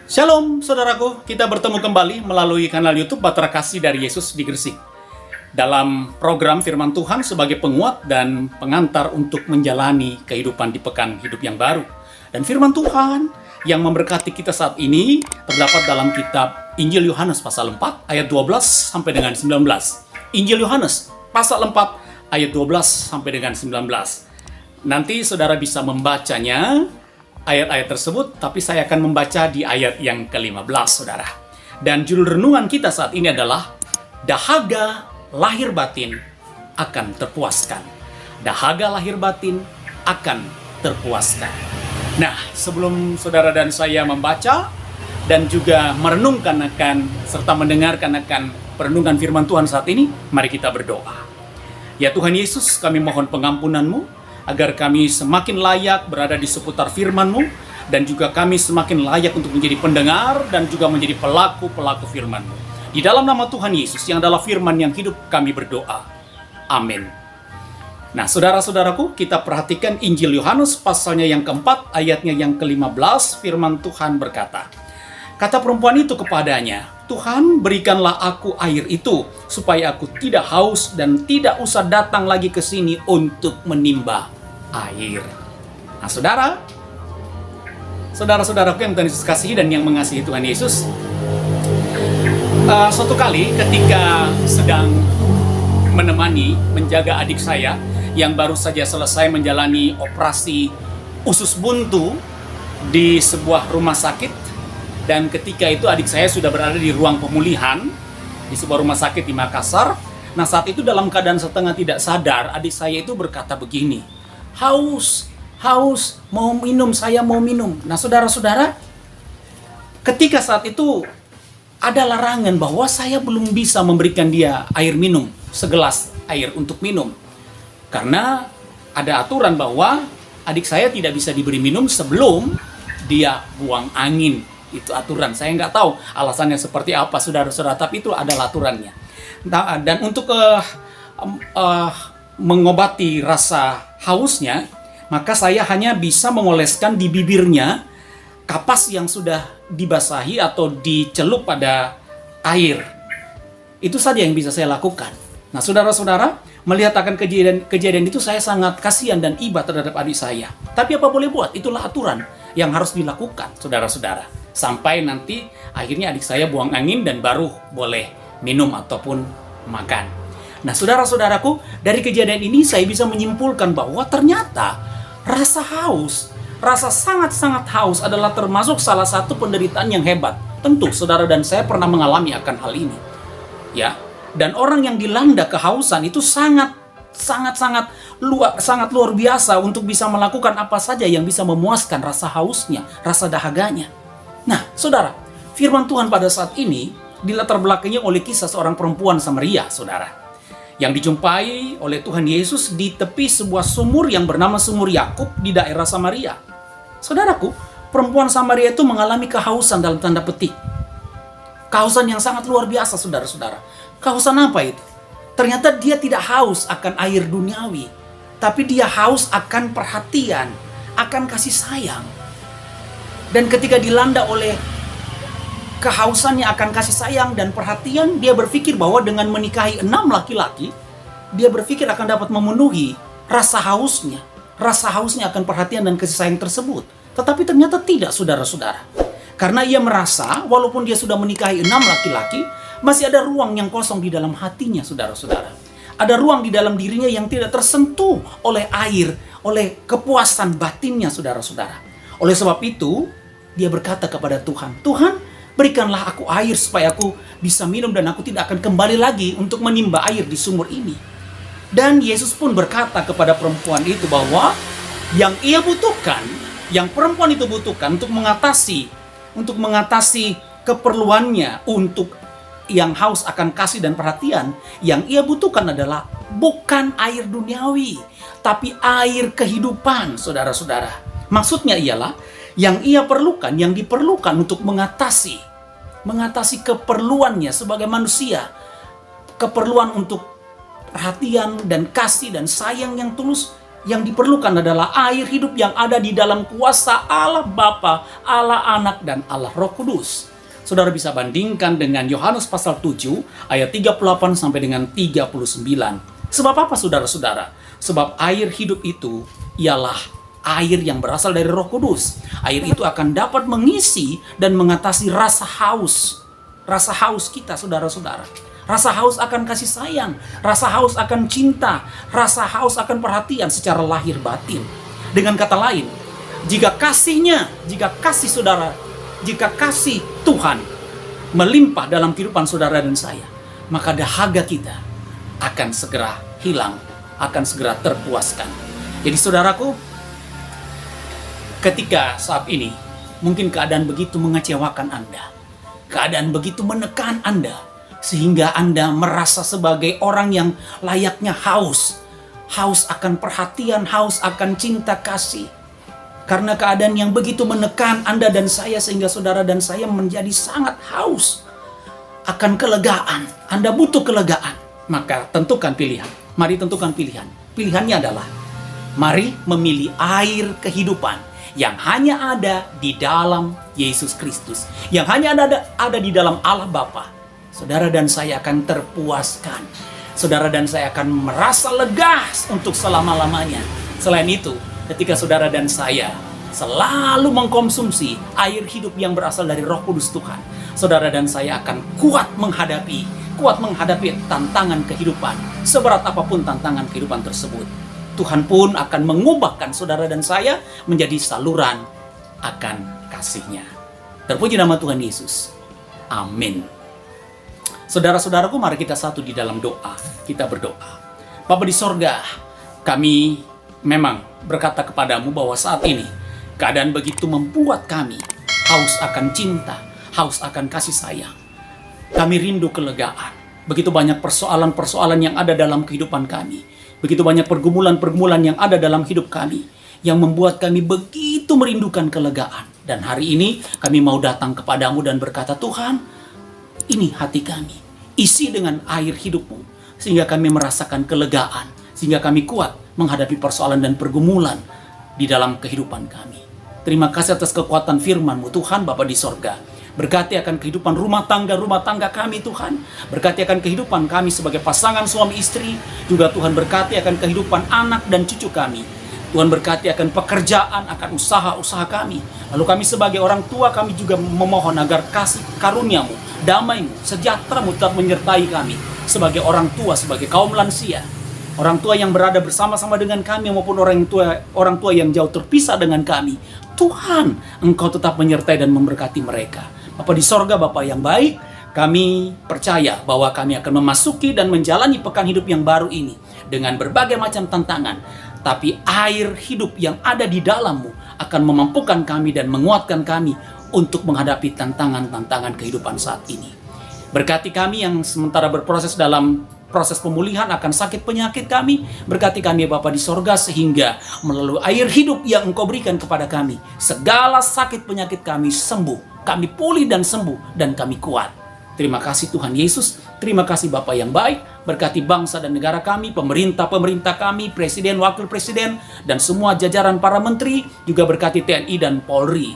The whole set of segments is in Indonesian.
Shalom saudaraku, kita bertemu kembali melalui kanal YouTube Bahtera Kasih dari Yesus di Gresik. Dalam program Firman Tuhan sebagai penguat dan pengantar untuk menjalani kehidupan di pekan hidup yang baru. Dan Firman Tuhan yang memberkati kita saat ini terdapat dalam kitab Injil Yohanes pasal 4 ayat 12 sampai dengan 19. Injil Yohanes pasal 4 ayat 12 sampai dengan 19. Nanti saudara bisa membacanya ayat-ayat tersebut, tapi saya akan membaca di ayat yang ke-15, saudara. Dan judul renungan kita saat ini adalah dahaga lahir batin akan terpuaskan. Dahaga lahir batin akan terpuaskan. Nah, sebelum saudara dan saya membaca dan juga merenungkan akan serta mendengarkan akan perenungan firman Tuhan saat ini, mari kita berdoa. Ya Tuhan Yesus, kami mohon pengampunan-Mu agar kami semakin layak berada di seputar firman-Mu, dan juga kami semakin layak untuk menjadi pendengar dan juga menjadi pelaku-pelaku firman-Mu. Di dalam nama Tuhan Yesus yang adalah firman yang hidup, kami berdoa. Amin. Nah, saudara-saudaraku, kita perhatikan Injil Yohanes pasalnya yang keempat, ayatnya yang ke-15, firman Tuhan berkata, kata perempuan itu kepadanya, Tuhan, berikanlah aku air itu, supaya aku tidak haus dan tidak usah datang lagi ke sini untuk menimba air. Nah, saudara-saudaraku yang Tuhan Yesus kasihi dan yang mengasihi Tuhan Yesus, suatu kali ketika sedang menjaga adik saya yang baru saja selesai menjalani operasi usus buntu di sebuah rumah sakit. Dan ketika itu adik saya sudah berada di ruang pemulihan di sebuah rumah sakit di Makassar. Nah, saat itu dalam keadaan setengah tidak sadar, adik saya itu berkata begini, haus, mau minum, saya mau minum. Nah, saudara-saudara, ketika saat itu ada larangan bahwa saya belum bisa memberikan dia air minum, segelas air untuk minum. Karena ada aturan bahwa adik saya tidak bisa diberi minum sebelum dia buang angin. Itu aturan, saya nggak tahu alasannya seperti apa, saudara-saudara, tapi itu adalah aturannya. Nah, dan untuk mengobati rasa hausnya, maka saya hanya bisa mengoleskan di bibirnya kapas yang sudah dibasahi atau dicelup pada air. Itu saja yang bisa saya lakukan. Nah, saudara-saudara, melihat akan kejadian itu, saya sangat kasihan dan iba terhadap adik saya. Tapi apa boleh buat, itulah aturan yang harus dilakukan, saudara-saudara. Sampai nanti akhirnya adik saya buang angin dan baru boleh minum ataupun makan. Nah, saudara-saudaraku, dari kejadian ini saya bisa menyimpulkan bahwa ternyata rasa haus, rasa sangat-sangat haus adalah termasuk salah satu penderitaan yang hebat. Tentu saudara dan saya pernah mengalami akan hal ini. Ya, dan orang yang dilanda kehausan itu sangat luar biasa untuk bisa melakukan apa saja yang bisa memuaskan rasa hausnya, rasa dahaganya. Nah, saudara, firman Tuhan pada saat ini dilatar belakangi oleh kisah seorang perempuan Samaria, saudara, yang dijumpai oleh Tuhan Yesus di tepi sebuah sumur yang bernama Sumur Yakub di daerah Samaria. Saudaraku, perempuan Samaria itu mengalami kehausan dalam tanda petik. Kehausan yang sangat luar biasa, saudara-saudara. Kehausan apa itu? Ternyata dia tidak haus akan air duniawi, tapi dia haus akan perhatian, akan kasih sayang. Dan ketika dilanda oleh kehausannya akan kasih sayang dan perhatian, dia berpikir bahwa dengan menikahi 6 laki-laki, dia berpikir akan dapat memenuhi rasa hausnya akan perhatian dan kasih sayang tersebut. Tetapi ternyata tidak, saudara-saudara. Karena ia merasa walaupun dia sudah menikahi 6 laki-laki, masih ada ruang yang kosong di dalam hatinya, saudara-saudara. Ada ruang di dalam dirinya yang tidak tersentuh oleh air, oleh kepuasan batinnya, saudara-saudara. Oleh sebab itu, dia berkata kepada Tuhan, Tuhan, berikanlah aku air supaya aku bisa minum dan aku tidak akan kembali lagi untuk menimba air di sumur ini. Dan Yesus pun berkata kepada perempuan itu bahwa yang ia butuhkan, yang perempuan itu butuhkan untuk mengatasi keperluannya, untuk yang haus akan kasih dan perhatian, yang ia butuhkan adalah bukan air duniawi, tapi air kehidupan, saudara-saudara. Maksudnya ialah yang ia perlukan, yang diperlukan untuk mengatasi keperluannya sebagai manusia, keperluan untuk perhatian dan kasih dan sayang yang tulus, Yang diperlukan adalah air hidup yang ada di dalam kuasa Allah Bapa, Allah Anak, dan Allah Roh Kudus. Saudara bisa bandingkan dengan Yohanes pasal 7 ayat 38 sampai dengan 39. Sebab apa saudara-saudara? Sebab air hidup itu ialah air yang berasal dari Roh Kudus. Air itu akan dapat mengisi dan mengatasi rasa haus. Rasa haus kita, saudara-saudara. Rasa haus akan kasih sayang, rasa haus akan cinta, rasa haus akan perhatian secara lahir batin. Dengan kata lain, jika kasih saudara, jika kasih Tuhan melimpah dalam kehidupan saudara dan saya, maka dahaga kita akan segera hilang, akan segera terpuaskan. Jadi saudaraku, ketika saat ini mungkin keadaan begitu mengecewakan Anda, keadaan begitu menekan Anda, sehingga Anda merasa sebagai orang yang layaknya haus akan perhatian, haus akan cinta kasih. Karena keadaan yang begitu menekan Anda dan saya, sehingga saudara dan saya menjadi sangat haus akan kelegaan. Anda butuh kelegaan, maka tentukan pilihan. Mari tentukan pilihan. Pilihannya adalah, mari memilih air kehidupan yang hanya ada di dalam Yesus Kristus, yang hanya ada di dalam Allah Bapa. Saudara dan saya akan terpuaskan. Saudara dan saya akan merasa lega untuk selama-lamanya. Selain itu, ketika saudara dan saya selalu mengkonsumsi air hidup yang berasal dari Roh Kudus Tuhan, saudara dan saya akan kuat menghadapi tantangan kehidupan, seberat apapun tantangan kehidupan tersebut. Tuhan pun akan mengubahkan saudara dan saya menjadi saluran akan kasih-Nya. Terpuji nama Tuhan Yesus. Amin. Saudara-saudaraku, mari kita satu di dalam doa. Kita berdoa. Bapa di sorga, kami memang berkata kepadamu bahwa saat ini keadaan begitu membuat kami haus akan cinta, haus akan kasih sayang. Kami rindu kelegaan. Begitu banyak persoalan-persoalan yang ada dalam kehidupan kami. Begitu banyak pergumulan-pergumulan yang ada dalam hidup kami, yang membuat kami begitu merindukan kelegaan. Dan hari ini kami mau datang kepadamu dan berkata, Tuhan, ini hati kami, isi dengan air hidupmu, sehingga kami merasakan kelegaan, sehingga kami kuat menghadapi persoalan dan pergumulan di dalam kehidupan kami. Terima kasih atas kekuatan firman-Mu Tuhan Bapa di sorga. Berkati akan kehidupan rumah tangga kami Tuhan. Berkati akan kehidupan kami sebagai pasangan suami istri. Juga Tuhan berkati akan kehidupan anak dan cucu kami. Tuhan berkati akan pekerjaan, akan usaha-usaha kami. Lalu kami sebagai orang tua, kami juga memohon agar kasih karunia-Mu, damai-Mu, sejahtera-Mu tetap menyertai kami. Sebagai orang tua, sebagai kaum lansia. Orang tua yang berada bersama-sama dengan kami, maupun orang tua yang jauh terpisah dengan kami. Tuhan, Engkau tetap menyertai dan memberkati mereka. Bapa di sorga, Bapa yang baik, kami percaya bahwa kami akan memasuki dan menjalani pekan hidup yang baru ini dengan berbagai macam tantangan. Tapi air hidup yang ada di dalam-Mu akan memampukan kami dan menguatkan kami untuk menghadapi tantangan-tantangan kehidupan saat ini. Berkati kami yang sementara berproses dalam proses pemulihan akan sakit penyakit kami. Berkati kami Bapa di sorga, sehingga melalui air hidup yang Engkau berikan kepada kami, segala sakit penyakit kami sembuh. Kami pulih dan sembuh, dan kami kuat. Terima kasih Tuhan Yesus. Terima kasih Bapa yang baik. Berkati bangsa dan negara kami, pemerintah kami, presiden, wakil presiden, dan semua jajaran para menteri. Juga berkati TNI dan Polri.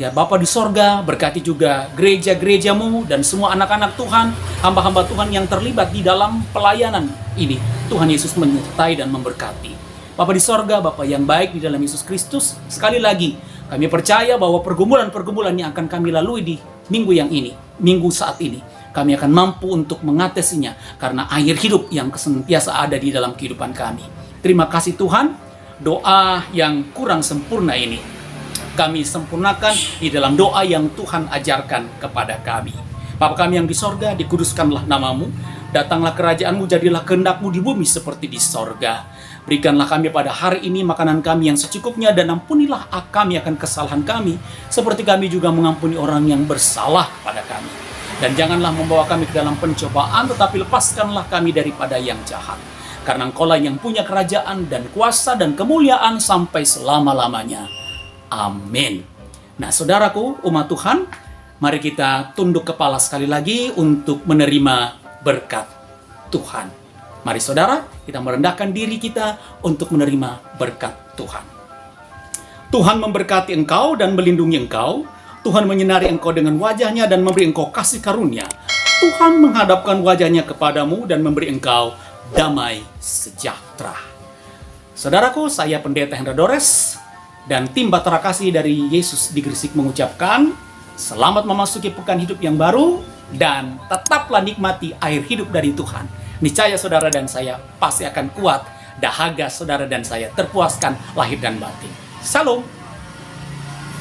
Ya Bapa di sorga, berkati juga gereja-gereja-Mu dan semua anak-anak Tuhan, hamba-hamba Tuhan yang terlibat di dalam pelayanan ini. Tuhan Yesus menyertai dan memberkati. Bapa di sorga, Bapa yang baik di dalam Yesus Kristus, sekali lagi kami percaya bahwa pergumulan-pergumulan yang akan kami lalui di minggu yang ini, minggu saat ini, kami akan mampu untuk mengatasinya karena air hidup yang senantiasa ada di dalam kehidupan kami. Terima kasih Tuhan. Doa yang kurang sempurna ini kami sempurnakan di dalam doa yang Tuhan ajarkan kepada kami. Bapa kami yang di sorga, dikuduskanlah nama-Mu. Datanglah kerajaan-Mu, jadilah kehendak-Mu di bumi seperti di sorga. Berikanlah kami pada hari ini makanan kami yang secukupnya, dan ampunilah kami akan kesalahan kami, seperti kami juga mengampuni orang yang bersalah pada kami. Dan janganlah membawa kami ke dalam pencobaan, tetapi lepaskanlah kami daripada yang jahat. Karena Engkau lah yang punya kerajaan dan kuasa dan kemuliaan sampai selama-lamanya. Amin. Nah saudaraku, umat Tuhan, mari kita tunduk kepala sekali lagi untuk menerima berkat Tuhan. Mari saudara, kita merendahkan diri kita untuk menerima berkat Tuhan. Tuhan memberkati engkau dan melindungi engkau. Tuhan menyinari engkau dengan wajahnya dan memberi engkau kasih karunia. Tuhan menghadapkan wajahnya kepadamu dan memberi engkau damai sejahtera. Saudaraku, saya Pendeta Hendra Dores dan tim Bahtera Kasih dari Yesus di Gresik mengucapkan selamat memasuki pekan hidup yang baru dan tetaplah nikmati air hidup dari Tuhan. Niscaya saudara dan saya pasti akan kuat, dahaga saudara dan saya terpuaskan lahir dan batin. Salam.